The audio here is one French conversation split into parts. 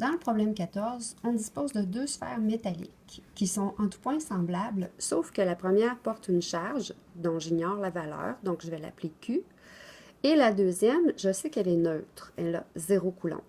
Dans le problème 14, on dispose de deux sphères métalliques qui sont en tout point semblables, sauf que la première porte une charge dont j'ignore la valeur, donc je vais l'appeler Q. Et la deuxième, je sais qu'elle est neutre, elle a 0 coulomb.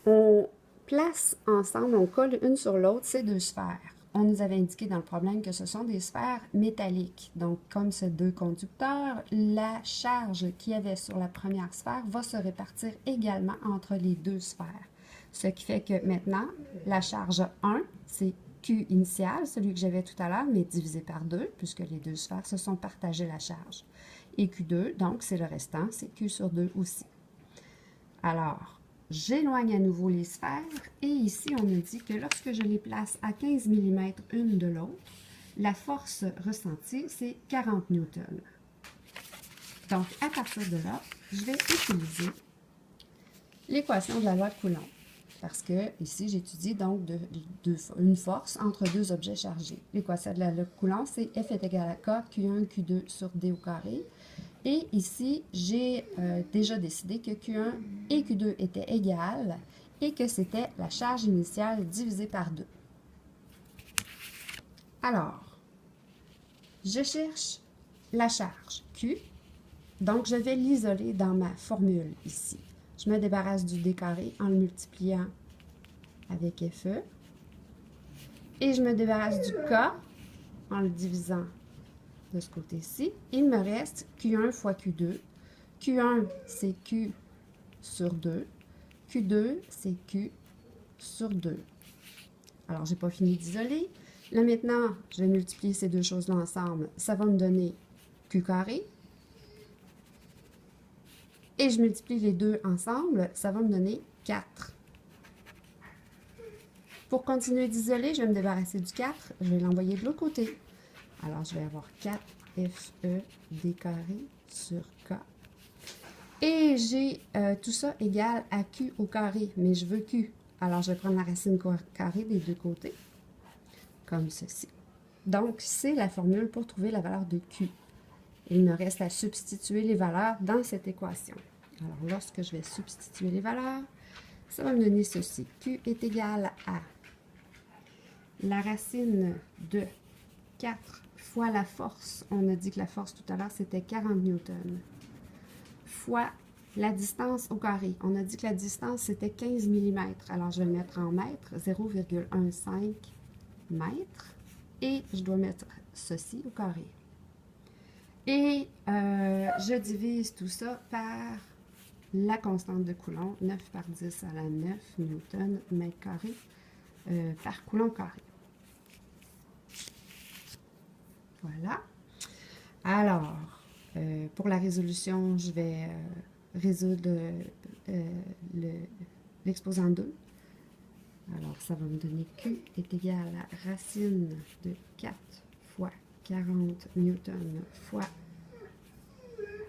On place ensemble, on colle une sur l'autre ces deux sphères. On nous avait indiqué dans le problème que ce sont des sphères métalliques. Donc, comme ces deux conducteurs, la charge qu'il y avait sur la première sphère va se répartir également entre les deux sphères. Ce qui fait que maintenant, la charge 1, c'est Q initial, celui que j'avais tout à l'heure, mais divisé par 2, puisque les deux sphères se sont partagées la charge. Et Q2, donc c'est le restant, c'est Q sur 2 aussi. Alors, j'éloigne à nouveau les sphères et ici, on nous dit que lorsque je les place à 15 mm une de l'autre, la force ressentie, c'est 40 newtons. Donc, à partir de là, je vais utiliser l'équation de la loi de Coulomb. Parce que ici, j'étudie donc une force entre deux objets chargés. L'équation de la loi de Coulomb, c'est F est égal à K, Q1, Q2 sur D au carré. Et ici, j'ai déjà décidé que Q1 et Q2 étaient égales et que c'était la charge initiale divisée par 2. Alors, je cherche la charge Q, donc je vais l'isoler dans ma formule ici. Je me débarrasse du D carré en le multipliant avec FE. Et je me débarrasse du K en le divisant de ce côté-ci. Il me reste Q1 fois Q2. Q1, c'est Q sur 2. Q2, c'est Q sur 2. Alors, je n'ai pas fini d'isoler. Là, maintenant, je vais multiplier ces deux choses-là ensemble. Ça va me donner Q carré. Et je multiplie les deux ensemble, ça va me donner 4. Pour continuer d'isoler, je vais me débarrasser du 4. Je vais l'envoyer de l'autre côté. Alors, je vais avoir 4 FE D carré sur K. Et j'ai tout ça égal à Q au carré, mais je veux Q. Alors, je vais prendre la racine carrée des deux côtés, comme ceci. Donc, c'est la formule pour trouver la valeur de Q. Il me reste à substituer les valeurs dans cette équation. Alors, lorsque je vais substituer les valeurs, ça va me donner ceci. Q est égal à la racine de 4 fois la force. On a dit que la force tout à l'heure, c'était 40 newtons. Fois la distance au carré. On a dit que la distance, c'était 15 mm. Alors, je vais le mettre en mètres, 0,15 mètres. Et je dois mettre ceci au carré. Et je divise tout ça par la constante de Coulomb, 9 par 10 à la 9 newton mètre carré par Coulomb carré. Voilà. Alors, pour la résolution, je vais résoudre l'exposant 2. Alors, ça va me donner Q est égal à racine de 4 fois 40 newton fois